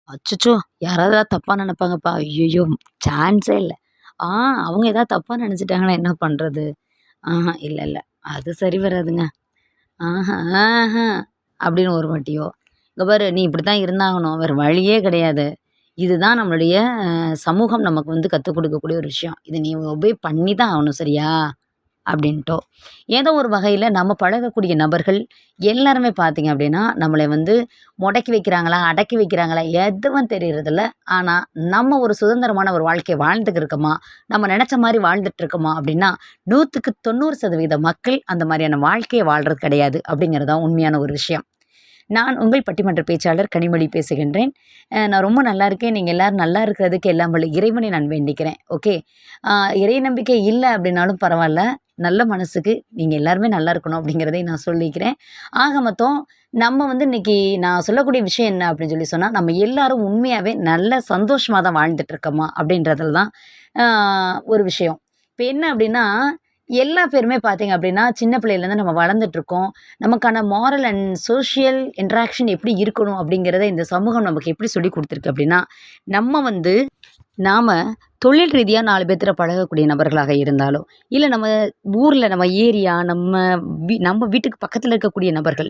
அச்சச்சோ! யாராவது ஏதாவது தப்பா நெனைப்பாங்கப்பா. ஐய்யய்யோ! சான்ஸே இல்ல. ஆ அவங்க ஏதாவது தப்பா நெனைச்சுட்டாங்கன்னா என்ன பண்றது? இல்ல, இல்ல. அது சரி வராதுங்க. ஆஹ, ஆஹ அப்படின்னு ஒரு வாட்டியோ, "இங்க பாரு நீ இப்படித்தான் இருந்தாகணும். வேற வழியே கிடையாது. இதுதான் நம்மளுடைய சமூகம் நமக்கு வந்து கத்துக் குடுக்கக்கூடிய ஒரு விஷயம். இத நீ ஒபே பண்ணி தான் ஆகணும். சரியா?" அப்படின்ட்டோ. ஏதோ ஒரு வகையில நம்ம பழகக்கூடிய நபர்கள் எல்லாருமே பார்த்தீங்க அப்படின்னா, நம்மள வந்து முடக்கி வைக்கிறாங்களா, அடக்கி வைக்கிறாங்களா எதுவும் தெரியறதில்ல. ஆனா, நம்ம ஒரு சுதந்திரமான ஒரு வாழ்க்கைய வாழ்ந்துட்டு இருக்கோமா, நம்ம நெனச்ச மாரி வாழ்ந்துட்டு இருக்கோமா அப்படின்னா, 100க்கு 90% மக்கள் அந்த மாரியான வாழ்க்கைய வாழ்றது கிடையாது. அப்படிங்கிறது தான் உண்மையான ஒரு விஷயம். நான் உங்கள் பட்டிமன்ற பேச்சாளர் கனிமொழி பேசுகின்றேன். நான் ரொம்ப நல்லா இருக்கேன். நீங்க எல்லாரும் நல்லா இருக்கிறதுக்கு எல்லாம் வல்ல இறைவனை நான் வேண்டிக்கிறேன். ஓகே. அ இறை நம்பிக்கை இல்ல அப்படின்னாலும் பரவால்ல. நல்ல மனசுக்கு நீங்க எல்லாருமே நல்லா இருக்கணும் அப்படிங்கிறதையும் நான் சொல்லிக்கிறேன். ஆக மொத்தம் நம்ம வந்து இன்னைக்கு நான் சொல்லக்கூடிய விஷயம் என்ன அப்படின்னு சொல்லி சொன்னா, நம்ம எல்லாரும் உண்மையாவே நல்ல சந்தோஷமா தான் வாழ்ந்துட்டு இருக்கோமா அப்படின்றதுல தான் அ ஒரு விஷயம். இப்ப என்ன அப்படின்னா, எல்லா பேருமே பார்த்தீங்க அப்படின்னா, சின்ன பிள்ளையிலேருந்து நம்ம வளர்ந்துட்டுருக்கோம். நமக்கான மாரல் அண்ட் சோஷியல் இன்டராக்ஷன் எப்படி இருக்கணும் அப்படிங்கிறத இந்த சமூகம் நமக்கு எப்படி சொல்லிக் குடுத்துருக்கு அப்படின்னா, நம்ம வந்து நாம தொழில் ரீதியா 4 பேத்துல பழகக்கூடிய நபர்களாக இருந்தாலோ, இல்ல நம்ம ஊர்ல நம்ம ஏரியா, நம்ம வீட்டுக்கு பக்கத்துல இருக்கக்கூடிய நபர்கள்,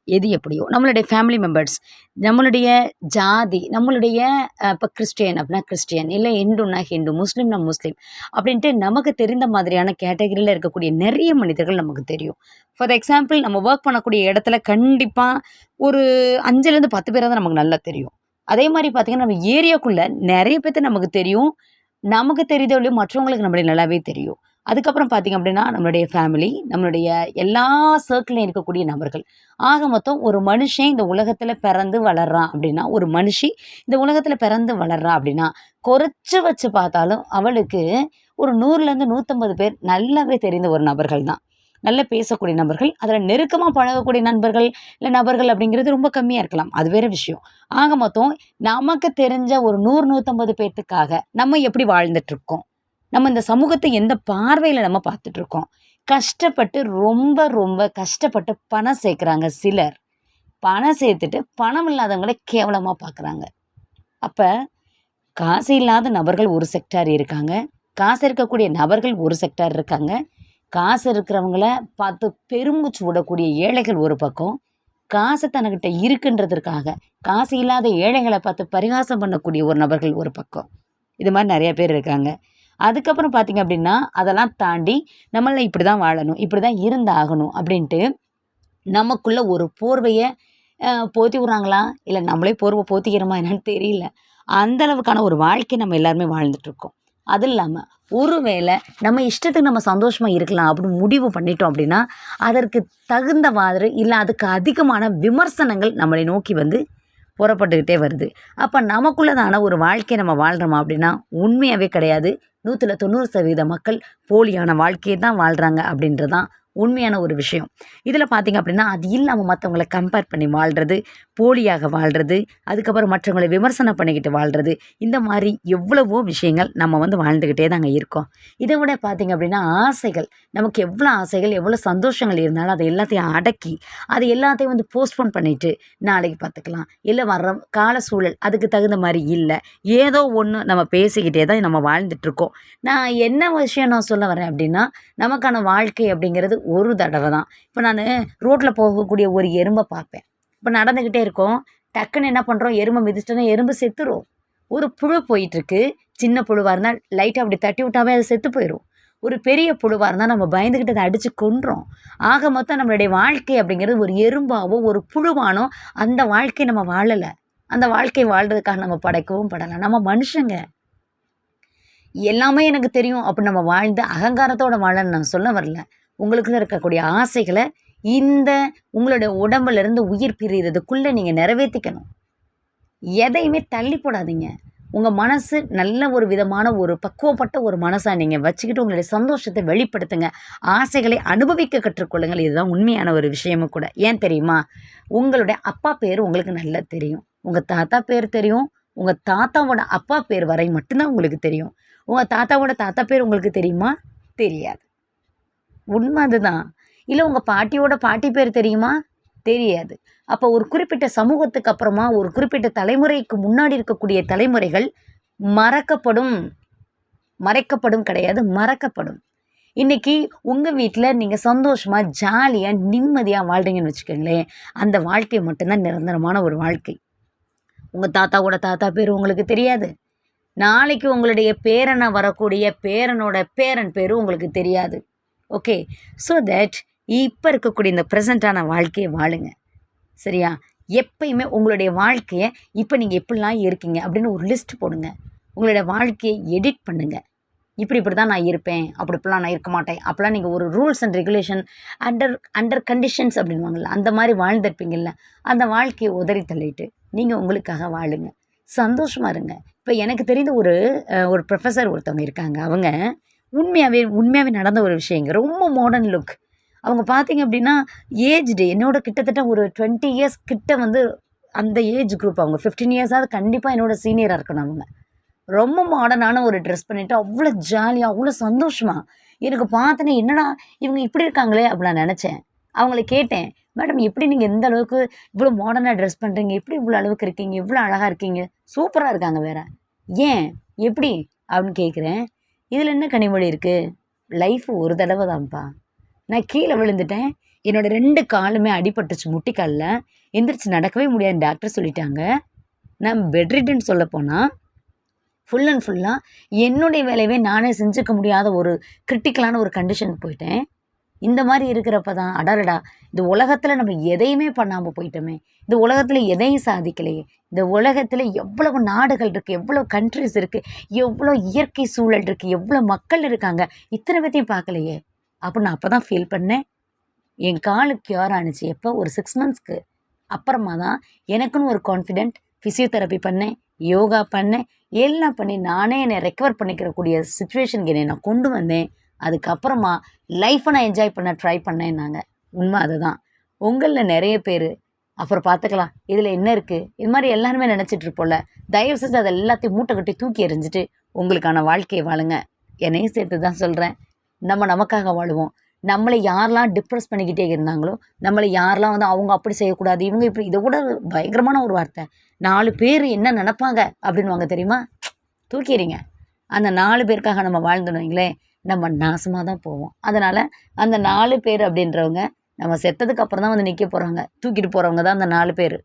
எது எப்படியோ, நம்மளுடைய ஃபேமிலி மெம்பர்ஸ், நம்மளுடைய ஜாதி, நம்மளுடைய இப்ப கிறிஸ்டியன் அப்படின்னா கிறிஸ்டியன், இல்ல ஹிந்துன்னா ஹிந்து, முஸ்லீம்னா முஸ்லீம் அப்படின்ட்டு நமக்கு தெரிந்த மாதிரியான கேட்டகரியில இருக்கக்கூடிய நெறைய மனிதர்கள் நமக்கு தெரியும். ஃபார் எக்ஸாம்பிள் நம்ம வொர்க் பண்ணக்கூடிய இடத்துல கண்டிப்பா ஒரு 5லேருந்து 10 பேராவது தான் நமக்கு நல்லா தெரியும். அதே மாரி பார்த்தீங்கன்னா, நம்ம ஏரியாக்குள்ள நெறைய பேத்த நமக்கு தெரியும். நமக்கு தெரியுதோ இல்லையோ மற்றவங்களுக்கு நம்மள நல்லாவே தெரியும். அதுக்கப்புறம் பார்த்தீங்க அப்படின்னா, நம்மளுடைய ஃபேமிலி, நம்மளுடைய எல்லா சர்க்கிள்லயும் இருக்கக்கூடிய நபர்கள். ஆக மொத்தம் ஒரு மனுஷன் இந்த உலகத்துல பிறந்து வளர்றான் அப்படின்னா, ஒரு மனுஷி இந்த உலகத்துல பிறந்து வளர்றா அப்படின்னா, குறைச்சு வச்சு பார்த்தாலும் அவளுக்கு ஒரு 100லேருந்து 150 பேர் நல்லாவே தெரிந்த ஒரு நபர்கள் தான். நல்லா பேசக்கூடிய நபர்கள், அதில நெருக்கமா பழகக்கூடிய நண்பர்கள், இல்ல நபர்கள் அப்படிங்கிறது ரொம்ப கம்மியா இருக்கலாம். அது வேற விஷயம். ஆக மொத்தம் நமக்கு தெரிஞ்ச ஒரு 100, 150 பேத்துக்காக நம்ம எப்படி வாழ்ந்துட்டுருக்கோம்? நம்ம இந்த சமூகத்த எந்த பார்வையில நம்ம பார்த்துட்டுருக்கோம்? கஷ்டப்பட்டு ரொம்ப, ரொம்ப கஷ்டப்பட்டு பணம் சேர்க்குறாங்க சிலர். பணம் சேர்த்துட்டு பணம் இல்லாதவங்கள கேவலமா பார்க்குறாங்க. அப்ப காசு இல்லாத நபர்கள் ஒரு செக்டார் இருக்காங்க. காசு இருக்கக்கூடிய நபர்கள் ஒரு செக்டார் இருக்காங்க. காசு இருக்கிறவங்கள பார்த்து பெருமூச்சு விடக்கூடிய ஏழைகள் ஒரு பக்கம். காசு தன்கிட்ட இருக்குன்றதற்காக, காசு இல்லாத ஏழைகள பார்த்து பரிகாசம் பண்ணக்கூடிய ஒரு நபர்கள் ஒரு பக்கம். இது மாரி நெறைய பேர் இருக்காங்க. அதுக்கப்புறம் பார்த்தீங்க அப்படின்னா, அதெல்லாம் தாண்டி நம்மள இப்படிதான் வாழணும், இப்படிதான் இருந்தாகணும் அப்படின்ட்டு நமக்குள்ள ஒரு போர்வைய போத்தி விடுறாங்களா? இல்ல நம்மளே போர்வ போத்திக்கிறோமா என்னன்னு தெரியல. அந்த அளவுக்கான ஒரு வாழ்க்கை நம்ம எல்லாருமே வாழ்ந்துட்டுருக்கோம். அது இல்லாம, ஒருவேள நம்ம இஷ்டத்துக்கு நம்ம சந்தோஷமா இருக்கலாம் அப்படின்னு முடிவு பண்ணிட்டோம் அப்படின்னா, அதற்கு தகுந்தவாறு இல்ல அதுக்கு அதிகமான விமர்சனங்கள் நம்மளை நோக்கி வந்து புறப்பட்டுக்கிட்டே வருது. அப்ப நமக்குள்ளதான ஒரு வாழ்க்கைய நம்ம வாழ்றோமா அப்படின்னா, உண்மையாவே கிடையாது. 100ல 90% மக்கள் போலியான வாழ்க்கைய தான் வாழ்றாங்க அப்படின்றது தான் உண்மையான ஒரு விஷயம். இதில பார்த்தீங்க அப்படின்னா, அது இல்லாம மத்தவங்கள கம்பேர் பண்ணி வாழ்றது, போலியாக வாழ்றது, அதுக்கப்புறம் மற்றவங்கள விமர்சனம் பண்ணிக்கிட்டு வாழ்றது, இந்த மாரி எவ்வளவோ விஷயங்கள் நம்ம வந்து வாழ்ந்துக்கிட்டே தாங்க இருக்கோம். இத விட பார்த்தீங்க அப்படின்னா, ஆசைகள் நமக்கு எவ்வளோ ஆசைகள், எவ்வளோ சந்தோஷங்கள் இருந்தாலும் அத எல்லாத்தையும் அடக்கி, அது எல்லாத்தையும் வந்து போஸ்ட்போன் பண்ணிட்டு, நாளைக்கு பார்த்துக்கலாம், இல்ல வர்ற கால சூழல் அதுக்கு தகுந்த மாரி இல்ல. ஏதோ ஒண்ணு நம்ம பேசிக்கிட்டே தான் நம்ம வாழ்ந்துட்டுருக்கோம். நான் என்ன விஷயம் நான் சொல்ல வரேன் அப்படின்னா, நமக்கான வாழ்க்கை அப்படிங்கிறது ஒரு தடவ தான். இப்ப நானு ரோட்ல போகக்கூடிய ஒரு எறும்ப பார்ப்பேன். இப்ப நடந்துகிட்டே இருக்கோம். டக்குன்னு என்ன பண்றோம், எறும்ப மிதிச்சிட்டோம்னா எறும்பு செத்துரும். ஒரு புழு போயிட்டுருக்கு. சின்ன புழுவா இருந்தா லைட்டா அப்படி தட்டி விட்டாவே அது செத்து போயிரும். ஒரு பெரிய புழுவா இருந்தா நம்ம பயந்துகிட்டு அத அடிச்சு கொன்றும். ஆக மொத்தம் நம்மளுடைய வாழ்க்கை அப்படிங்கிறது ஒரு எறும்பாவோ, ஒரு புழுவானோ அந்த வாழ்க்கைய நம்ம வாழல. அந்த வாழ்க்கை வாழ்றதுக்காக நம்ம படைக்கவும் படல. நம்ம மனுஷங்க. எல்லாமே எனக்கு தெரியும் அப்படின்னு நம்ம வாழ்ந்து அகங்காரத்தோட வாழன்னு நான் சொல்ல வரல. உங்களுக்குள்ள இருக்கக்கூடிய ஆசைகள இந்த உங்களுடைய உடம்புல இருந்து உயிர் பிரியறதுக்குள்ள நீங்க நிறைவேத்திக்கணும். எதையுமே தள்ளி போடாதீங்க. உங்க மனசு நல்ல ஒரு விதமான ஒரு பக்குவப்பட்ட ஒரு மனசா நீங்க வச்சுக்கிட்டு உங்களுடைய சந்தோஷத்த வெளிப்படுத்துங்க. ஆசைகளை அனுபவிக்க கற்றுக்கொள்ளுங்கள். இதுதான் உண்மையான ஒரு விஷயமும் கூட. ஏன் தெரியுமா? உங்களுடைய அப்பா பேரு உங்களுக்கு நல்லா தெரியும். உங்க தாத்தா பேர் தெரியும். உங்க தாத்தாவோட அப்பா பேர் வரை மட்டும் தான் உங்களுக்கு தெரியும். உங்க தாத்தாவோட தாத்தா பேர் உங்களுக்கு தெரியுமா? தெரியாது. உண்ம அதுதான். இல்ல உங்க பாட்டியோட பாட்டி பேர் தெரியுமா? தெரியாது. அப்போ ஒரு குறிப்பிட்ட சமூகத்துக்கு அப்புறமா ஒரு குறிப்பிட்ட தலைமுறைக்கு முன்னாடி இருக்கக்கூடிய தலைமுறைகள் மறக்கப்படும். மறைக்கப்படும் கிடையாது, மறக்கப்படும். இன்னைக்கு உங்க வீட்ல நீங்க சந்தோஷமா, ஜாலியா, நிம்மதியா வாழ்றீங்கன்னு வச்சுக்கோங்களேன். அந்த வாழ்க்கை மட்டும் தான் நிரந்தரமான ஒரு வாழ்க்கை. உங்க தாத்தாவோட தாத்தா பேரு உங்களுக்கு தெரியாது. நாளைக்கு உங்களுடைய பேரனா வரக்கூடிய பேரனோட பேரன் பேரு உங்களுக்கு தெரியாது. ஓகே. ஸோ தட் இப்ப இருக்கக்கூடிய இந்த ப்ரெசென்ட்டான வாழ்க்கைய வாழுங்க. சரியா? எப்பயுமே உங்களுடைய வாழ்க்கைய இப்ப நீங்க எப்படிலாம் இருக்கீங்க அப்படின்னு ஒரு லிஸ்ட் போடுங்க. உங்களுடைய வாழ்க்கைய எடிட் பண்ணுங்க. இப்படி தான் நான் இருப்பேன். இப்படிலாம் நான் இருக்க மாட்டேன். அப்பலாம் நீங்க ஒரு rules and regulation under under conditions அப்படின்னுவாங்கல்ல, அந்த மாரி வாழ்ந்திருப்பீங்கல்ல. அந்த வாழ்க்கைய உதறி தள்ளிட்டு நீங்க உங்களுக்காக வாழுங்க. சந்தோஷமா இருங்க. இப்ப எனக்கு தெரிந்த ஒரு ப்ரொஃபசர் ஒருத்தவங்க இருக்காங்க. அவங்க உண்மையாவே நடந்த ஒரு விஷயங்க. ரொம்ப மாடர்ன் லுக். அவங்க பார்த்தீங்க அப்படின்னா, ஏஜ்டு என்னோட கிட்டத்தட்ட ஒரு 20 இயர்ஸ் கிட்ட வந்து அந்த ஏஜ் குரூப் அவங்க. 15 இயர்ஸாவது கண்டிப்பா என்னோட சீனியரா இருக்கணும் அவங்க. ரொம்ப மாடர்னான ஒரு ட்ரெஸ் பண்ணிட்டு, அவ்வளோ ஜாலியா, அவ்வளோ சந்தோஷமா. எனக்கு பார்த்தோன்னே, என்னடா இவங்க இப்படி இருக்காங்களே அப்படி நான் நெனச்சேன். அவங்கள கேட்டேன், மேடம் எப்படி நீங்க இந்த அளவுக்கு இவ்வளோ மாடர்னா ட்ரெஸ் பண்றீங்க? எப்படி இவ்வளோ அளவுக்கு இருக்கீங்க? இவ்வளோ அழகா இருக்கீங்க? சூப்பரா இருக்காங்க வேற. ஏன்? எப்படி? அப்படின்னு கேட்குறேன். இதில என்ன கனிமொழி இருக்கு? லைஃப் ஒரு தடவ தான்ப்பா. நான் கீழ விழுந்துட்டேன். என்னோட 2 காலுமே அடிபட்டுருச்சு முட்டிக்கால்ல. எந்திரிச்சு நடக்கவே முடியாதுன்னு டாக்டர் சொல்லிட்டாங்க. நான் பெட் ரிட்டன் சொல்லப்போனா ஃபுல் அண்ட் ஃபுல்லா என்னுடைய வேலையவே நானே செஞ்சுக்க முடியாத ஒரு கிரிட்டிக்கலான ஒரு கண்டிஷனுக்கு போயிட்டேன். இந்த மாரி இருக்கிறப்ப தான், அடடடா! இந்த உலகத்தில நம்ம எதையுமே பண்ணாம போயிட்டோமே! இந்த உலகத்தில எதையும் சாதிக்கலையே! இந்த உலகத்தில எவ்வளவு நாடுகள் இருக்கு, எவ்வளவு கண்ட்ரீஸ் இருக்கு, எவ்வளோ இயற்கை சூழல் இருக்கு, எவ்வளோ மக்கள் இருக்காங்க, இத்தனை பேத்தையும் பார்க்கலையே! அப்படின்னு நான் அப்ப தான் ஃபீல் பண்ணேன். என் காலு க்யூர் ஆனுச்சு. எப்போ? ஒரு 6 மந்த்ஸ்க்கு அப்புறமா தான் எனக்குன்னு ஒரு கான்ஃபிடென்ட். ஃபிசியோதெரப்பி பண்ணேன், யோகா பண்ணேன், எல்லாம் பண்ணி நானே என்னை ரெக்கவர் பண்ணிக்கிறக்கூடிய சிச்சுவேஷனுக்கு என்னை நான் கொண்டு வந்தேன். அதுக்கப்புறமா லைஃப்பை நான் என்ஜாய் பண்ண ட்ரை பண்ணேன்னாங்க. உண்மை அதுதான். உங்களில் நிறைய பேர் அப்புறம் பார்த்துக்கலாம், இதில் என்ன இருக்குது, இது மாதிரி எல்லாருமே நினச்சிட்டு இருப்போம்ல. தயவு செஞ்சு அதை எல்லாத்தையும் மூட்டை கட்டி தூக்கி எறிஞ்சிட்டு உங்களுக்கான வாழ்க்கையை வாழுங்க. என்னையும் சேர்த்து தான் சொல்கிறேன். நம்ம நமக்காக வாழுவோம். நம்மளை யாரெல்லாம் டிப்ரெஸ் பண்ணிக்கிட்டே இருந்தாங்களோ, நம்மளை யாரெல்லாம் வந்து அவங்க அப்படி செய்யக்கூடாது, இவங்க இப்படி, இதை கூட பயங்கரமான ஒரு வார்த்தை, 4 பேர் என்ன நினப்பாங்க அப்படின்வாங்க தெரியுமா? தூக்கி எறிங்க. அந்த 4 பேருக்காக நம்ம வாழ்ந்தோன்னு வைங்களேன், நம்ம நாசமாக தான் போவோம். அதனால் அந்த 4 பேர் அப்படின்றவங்க நம்ம செத்ததுக்கு அப்புறம் தான் வந்து நிற்க போகிறாங்க. தூக்கிட்டு போகிறவங்க தான் அந்த 4 பேர்.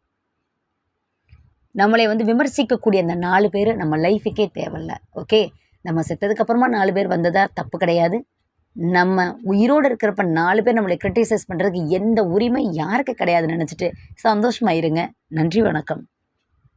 நம்மளை வந்து விமர்சிக்கக்கூடிய அந்த 4 பேர் நம்ம லைஃபுக்கே தேவையில்ல. ஓகே. நம்ம செத்ததுக்கு அப்புறமா 4 பேர் வந்ததா தப்பு கிடையாது. நம்ம உயிரோடு இருக்கிறப்ப 4 பேர் நம்மளை கிரிட்டிசைஸ் பண்ணுறதுக்கு எந்த உரிமை யாருக்கு கிடையாதுன்னு நினச்சிட்டு சந்தோஷமா இருங்க. நன்றி, வணக்கம்.